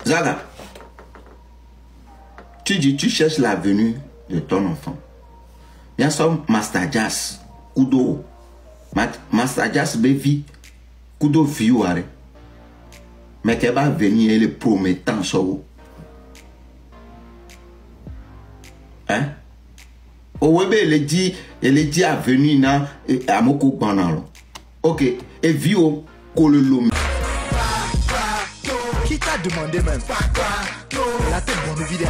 Zaga, tu dis, tu cherches la venue de ton enfant. Bien sûr, Master Jazz, Kudo, Master Jazz, Bevi, Kudo Viouare. Mais qu'elle va venir et le promettant sur vous. Hein? Au web, elle dit à venir à Moko Banalo. Ok, et Vio, Kololom. Qui t'a demandé même? La tête de mon vidéo.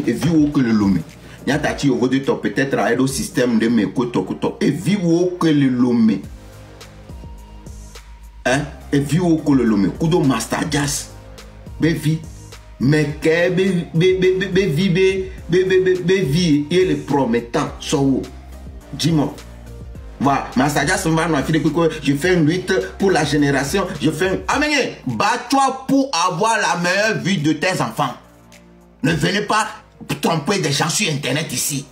Et Vio, Kololom. Nyatati au de top peut-être à au système de mes koto et Vio, Kololom. Hein? Et Vio, Kololom. Kudo Master Jazz. Bevi. Mais que Bevi, il est promettant. So, dis-moi. Voilà, Master Jazz, je fais une lutte pour la génération. Je fais un. Amenez, bats-toi pour avoir la meilleure vie de tes enfants. Ne venez pas tromper des gens sur Internet ici.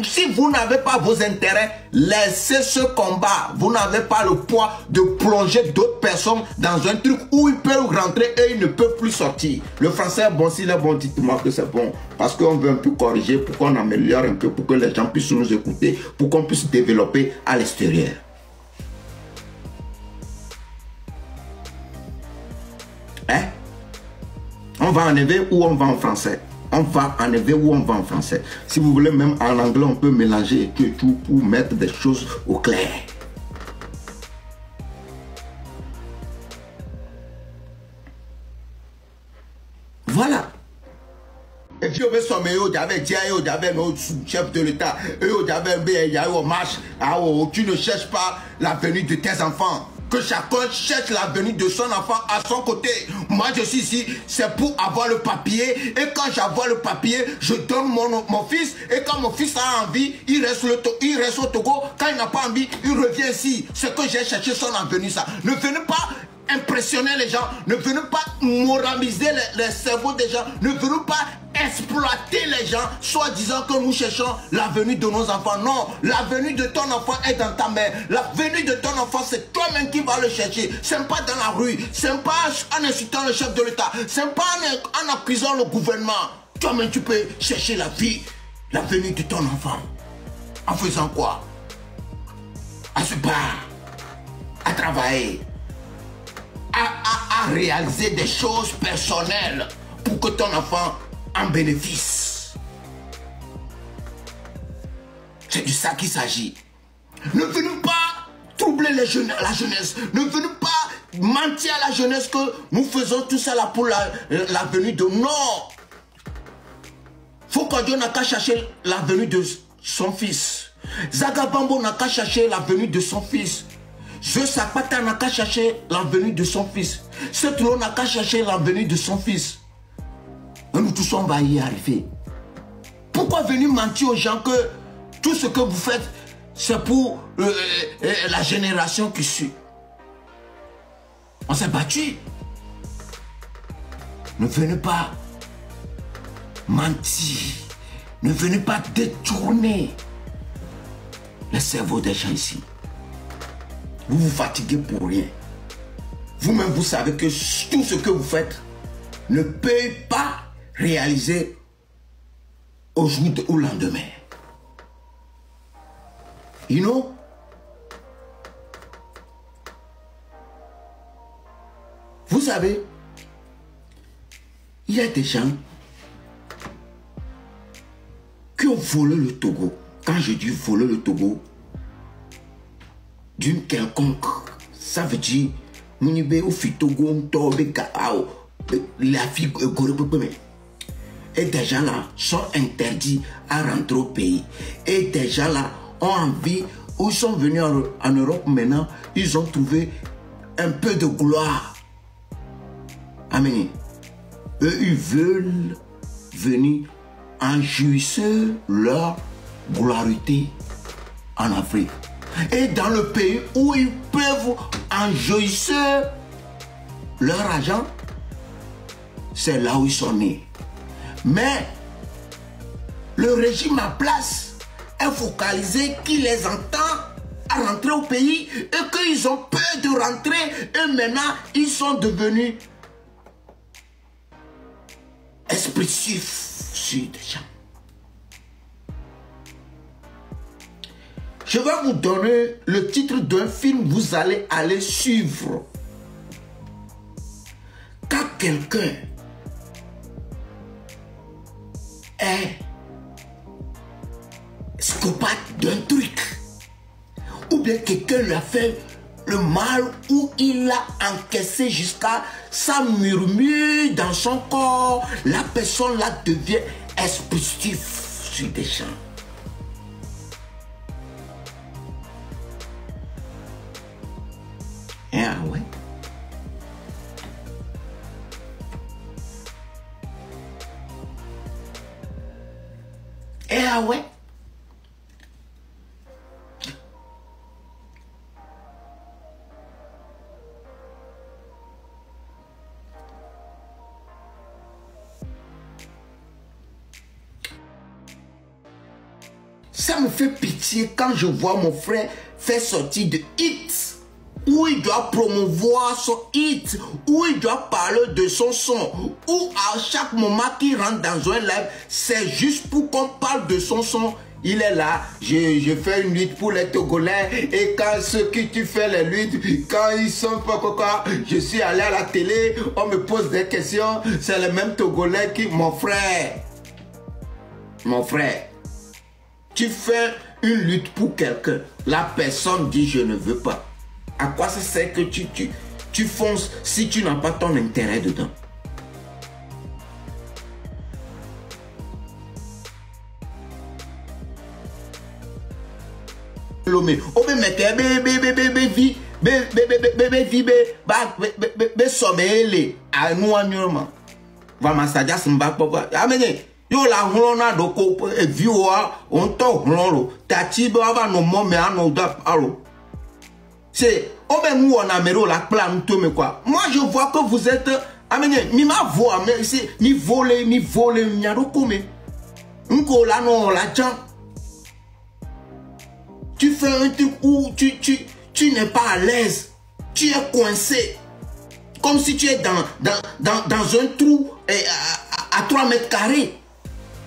Si vous n'avez pas vos intérêts, laissez ce combat. Vous n'avez pas le poids de plonger d'autres personnes dans un truc où ils peuvent rentrer et ils ne peuvent plus sortir. Le français est bon, s'il est bon, dites-moi que c'est bon. Parce qu'on veut un peu corriger, pour qu'on améliore un peu, pour que les gens puissent nous écouter, pour qu'on puisse développer à l'extérieur. Hein? On va enlever ou on va en français. On va enlever ou on va en français. Si vous voulez, même en anglais, on peut mélanger et tout pour mettre des choses au clair. Voilà. Et puis, on veut sommer, j'avais dit, j'avais notre chef de l'État, j'avais un marche, tu ne cherches pas la venue de tes enfants. Que chacun cherche la venue de son enfant à son côté. Moi, je suis ici, c'est pour avoir le papier. Et quand j'avoir le papier, je donne mon fils. Et quand mon fils a envie, il reste au Togo. Quand il n'a pas envie, il revient ici. C'est que j'ai cherché son avenue, ça. Ne venez pas impressionner les gens. Ne venez pas moraliser les cerveaux des gens. Ne venez pas exploiter les gens, soit disant que nous cherchons la venue de nos enfants. Non, la venue de ton enfant est dans ta main. La venue de ton enfant, c'est toi-même qui vas le chercher. C'est pas dans la rue, c'est pas en insultant le chef de l'État, c'est pas en accusant le gouvernement. Toi-même, tu peux chercher la venue de ton enfant. En faisant quoi? À se battre, à travailler, à réaliser des choses personnelles pour que ton enfant en bénéfice. C'est de ça qu'il s'agit. Ne venez pas troubler la jeunesse. Ne venez pas mentir à la jeunesse que nous faisons tout ça là pour la venue de... Non. Foucault n'a qu'à chercher la venue de son fils. Zagabambo n'a qu'à chercher la venue de son fils. Je Sapata n'a qu'à chercher la venue de son fils. Setlo n'a qu'à chercher la venue de son fils. Et nous tous on va y arriver. Pourquoi venir mentir aux gens que tout ce que vous faites, c'est pour la génération qui suit? On s'est battu. Ne venez pas mentir. Ne venez pas détourner le cerveau des gens ici. Vous vous fatiguez pour rien. Vous-même, vous savez que tout ce que vous faites ne peut pas réaliser aujourd'hui ou lendemain. You know? Vous savez, il y a des gens qui ont volé le Togo. Quand je dis voler le Togo, d'une quelconque, ça veut dire la fille. Et des gens là sont interdits à rentrer au pays. Et des gens là ont envie, ou sont venus en Europe maintenant, ils ont trouvé un peu de gloire. Amen. Eux, ils veulent venir enjouir leur gloire en Afrique. Et dans le pays où ils peuvent enjouir leur argent, c'est là où ils sont nés. Mais le régime en place est focalisé qui les entend à rentrer au pays et qu'ils ont peur de rentrer et maintenant ils sont devenus expressifs sur des gens. Je vais vous donner le titre d'un film, vous allez aller suivre. Quand quelqu'un est psychopathe d'un truc, ou bien quelqu'un lui a fait le mal, ou il a encaissé jusqu'à ça murmure dans son corps, la personne là devient expressive sur des gens. Ah ouais. Ah ouais. Ça me fait pitié quand je vois mon frère faire sortir de hits, où il doit promouvoir son hit, où il doit parler de son son, où à chaque moment qu'il rentre dans un live, c'est juste pour qu'on parle de son son. Il est là, je fais une lutte pour les Togolais, et quand ceux qui tu fais les luttes, quand ils sont pas quoi, je suis allé à la télé, on me pose des questions, c'est le même Togolais qui, mon frère, tu fais une lutte pour quelqu'un, la personne dit je ne veux pas. À quoi ça sert que tu fonces si tu n'as pas ton intérêt dedans? Yo la hulona doko viwa onto hulolo tati baba no mome ano da alo. C'est on même on a mero la plan tout mais quoi. Moi je vois que vous êtes amené mi ma voix mais c'est mi voler mi nyaroko me. Nko la no la chan. Tu fais un truc où tu n'es pas à l'aise. Tu es coincé. Comme si tu es dans un trou à 3 mètres carrés.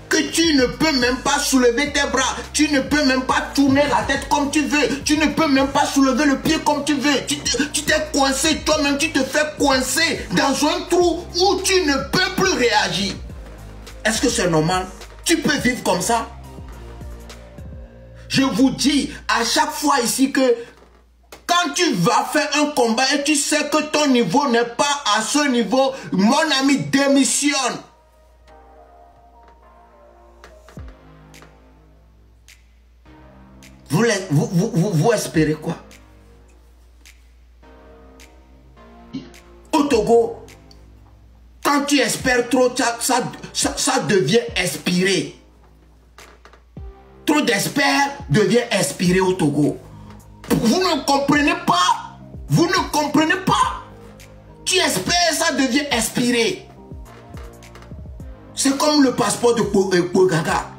Que tu ne peux même pas soulever tes bras, tu ne peux même pas tourner la tête comme tu veux, tu ne peux même pas soulever le pied comme tu veux, tu t'es coincé, toi-même tu te fais coincer dans un trou où tu ne peux plus réagir. Est-ce que c'est normal? Tu peux vivre comme ça? Je vous dis à chaque fois ici que quand tu vas faire un combat et tu sais que ton niveau n'est pas à ce niveau, mon ami, démissionne. Vous espérez quoi? Au Togo, quand tu espères trop, ça devient expiré. Trop d'espère devient expiré au Togo. Vous ne comprenez pas. Vous ne comprenez pas. Tu espères, ça devient expiré. C'est comme le passeport de Pogaga.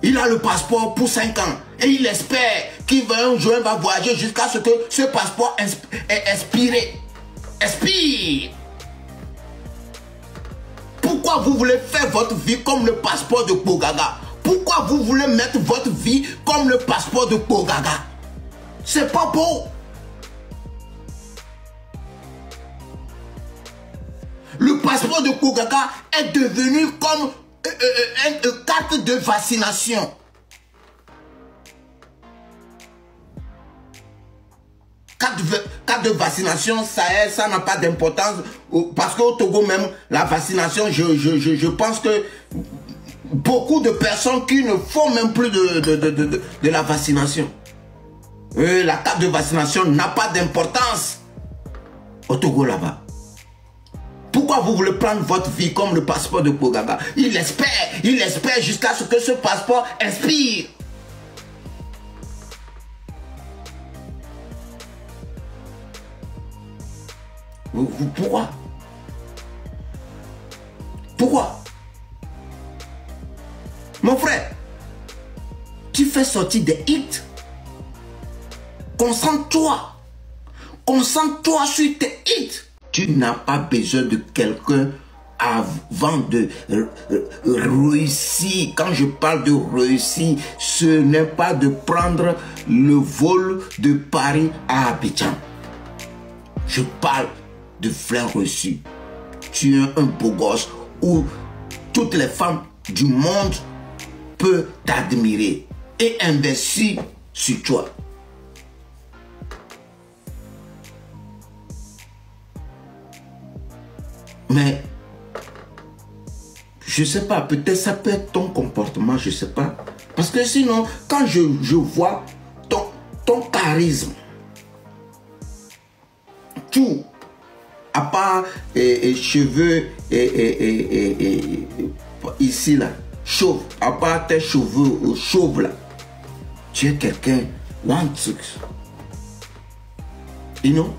Il a le passeport pour 5 ans. Et il espère qu'il va un jour va voyager jusqu'à ce que ce passeport est expiré. Expire. Pourquoi vous voulez faire votre vie comme le passeport de Pogaga? Pourquoi vous voulez mettre votre vie comme le passeport de Pogaga? C'est pas beau. Le passeport de Pogaga est devenu comme une carte de vaccination. Carte de vaccination, ça n'a pas d'importance. Parce qu'au Togo même, la vaccination, je pense que beaucoup de personnes qui ne font même plus de la vaccination. La carte de vaccination n'a pas d'importance au Togo là-bas. Pourquoi vous voulez prendre votre vie comme le passeport de Pogaga? Il espère jusqu'à ce que ce passeport expire. Pourquoi? Pourquoi? Mon frère, tu fais sortir des hits. Concentre-toi. Concentre-toi sur tes hits. Tu n'as pas besoin de quelqu'un avant de réussir. Quand je parle de réussir, ce n'est pas de prendre le vol de Paris à Abidjan. Je parle de faire réussir. Tu es un beau gosse où toutes les femmes du monde peuvent t'admirer et investir sur toi. Mais, je ne sais pas, peut-être ça peut être ton comportement, je ne sais pas. Parce que sinon, quand je vois ton charisme, tout, à part cheveux ici là, chauve, à part tes cheveux chauves là, tu es quelqu'un, one truc. You know?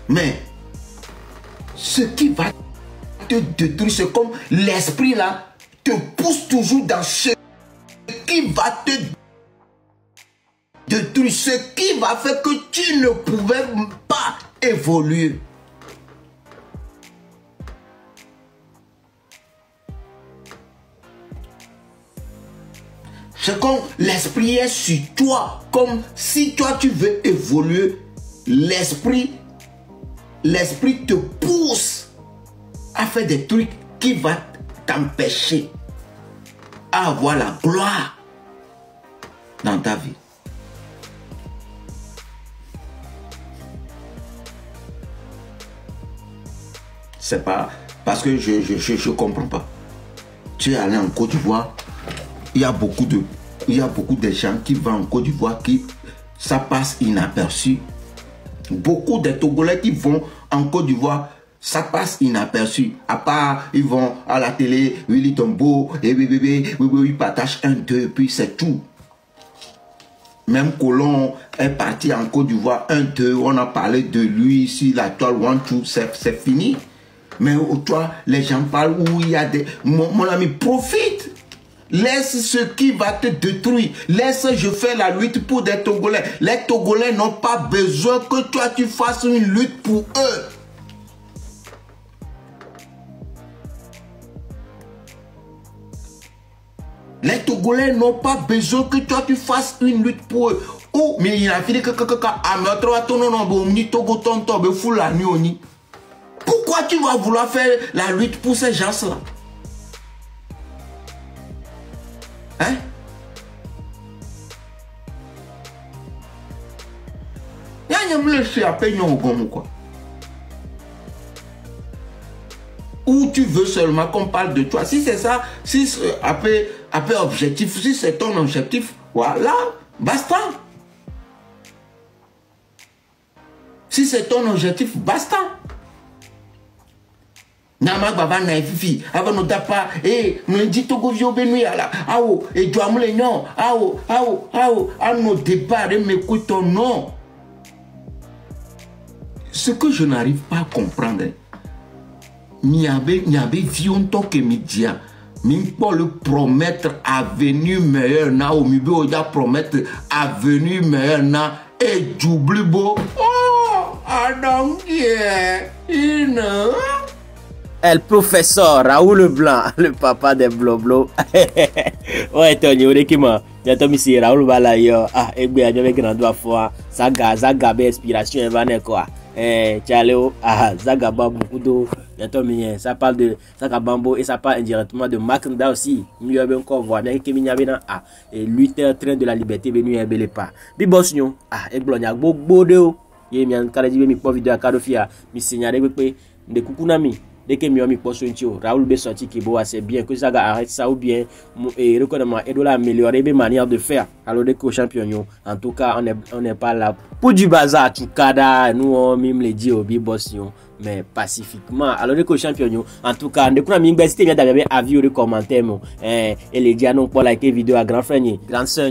Mais, ce qui va te détruire, c'est comme l'esprit là te pousse toujours dans ce qui va te détruire, ce qui va faire que tu ne pouvais pas évoluer. C'est comme l'esprit est sur toi, comme si toi tu veux évoluer, l'esprit te pousse à faire des trucs qui vont t'empêcher à avoir la gloire dans ta vie. C'est pas parce que je comprends pas. Tu es allé en Côte d'Ivoire, il y a beaucoup de gens qui vont en Côte d'Ivoire qui ça passe inaperçu. Beaucoup de Togolais qui vont en Côte d'Ivoire, ça passe inaperçu. À part, ils vont à la télé, Willy Tombo, et ils partagent un, deux, puis c'est tout. Même Colomb est parti en Côte d'Ivoire, un, deux, on a parlé de lui ici, la toile, one, two, c'est fini. Mais toi, les gens parlent où il y a des... Mon ami, profite. Laisse ce qui va te détruire. Laisse je fais la lutte pour des Togolais. Les Togolais n'ont pas besoin que toi tu fasses une lutte pour eux. Les Togolais n'ont pas besoin que toi tu fasses une lutte pour eux. Oh, mais il a fini que pourquoi tu vas vouloir faire la lutte pour ces gens-là? Hein? Ou tu veux seulement qu'on parle de toi. Si c'est ça, si après objectif, si c'est ton objectif, voilà, basta. Si c'est ton objectif, basta. Namak baba na fifi ava no dapa mlendi togo vio benu ala awo et doit mle non awo no départ m'écoute ton nom. Ce que je n'arrive pas à comprendre, Niabe vion to que média min pour le promettre avenir meilleur na o mi be oja promettre avenir meilleur na et j'oublie beau Adam ina El professeur Raoul Blanc, le papa des bloblo. Ouais, Tony, on est qui moi? Bientôt, ici, Raoul Balayo. Ah, et bien, je vais grandir fois. Zaga, inspiration, et quoi. Tchaleo, Zaga, beaucoup d'eau. Bientôt, ça parle de Zaga Bambo et ça parle indirectement de Makanda aussi. Mieux bien encore voir. Mais qui m'y avait ah, et lutteur train de la liberté venu à Bélépa. Bibosnion, et Blogna, Bodo. Yé, bien, quand je vais m'y vidéo à Kadofia, m'y signaler, de Kukunami. Dès que Miami poste Raoul B sorti qui est assez bien que ça arrête ça ou bien et reconnaissement et doit améliorer mes manières de faire. Alors dès que champion en tout cas on n'est pas là pour du bazar tout cas nous on même les dit au boss mais pacifiquement. Alors dès que champion en tout cas dès qu'on a mis une bête bien d'avoir avis ou commentaires et les dire non pour liker vidéo à grand frère grand sœur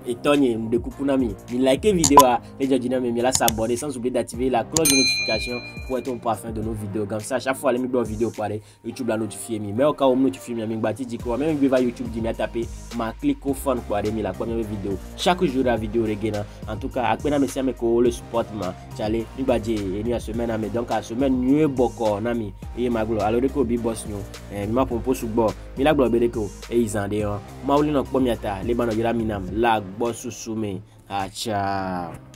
et Tony de Kukunami. Likez vidéo les gens disent mais là s'abonner sans oublier d'activer la cloche de notification pour être au parfum de nos vidéos. Comme ça chaque fois les vidéos parler YouTube la notifier mais au cas où notifier mi bati dit quoi même va YouTube dit mais taper ma clique au fun quoi demi la première vidéo. Chaque jour la vidéo regena. En tout cas après na merci à ko le support ma chale ni badje et ni a semaine à donc à semaine mieux boko nami et ma glo alors ko bi boss ñu ma pompo su bo mi la glo be ko e izande ma wuli no pomiata le bano jira minam la boss sume. Ciao.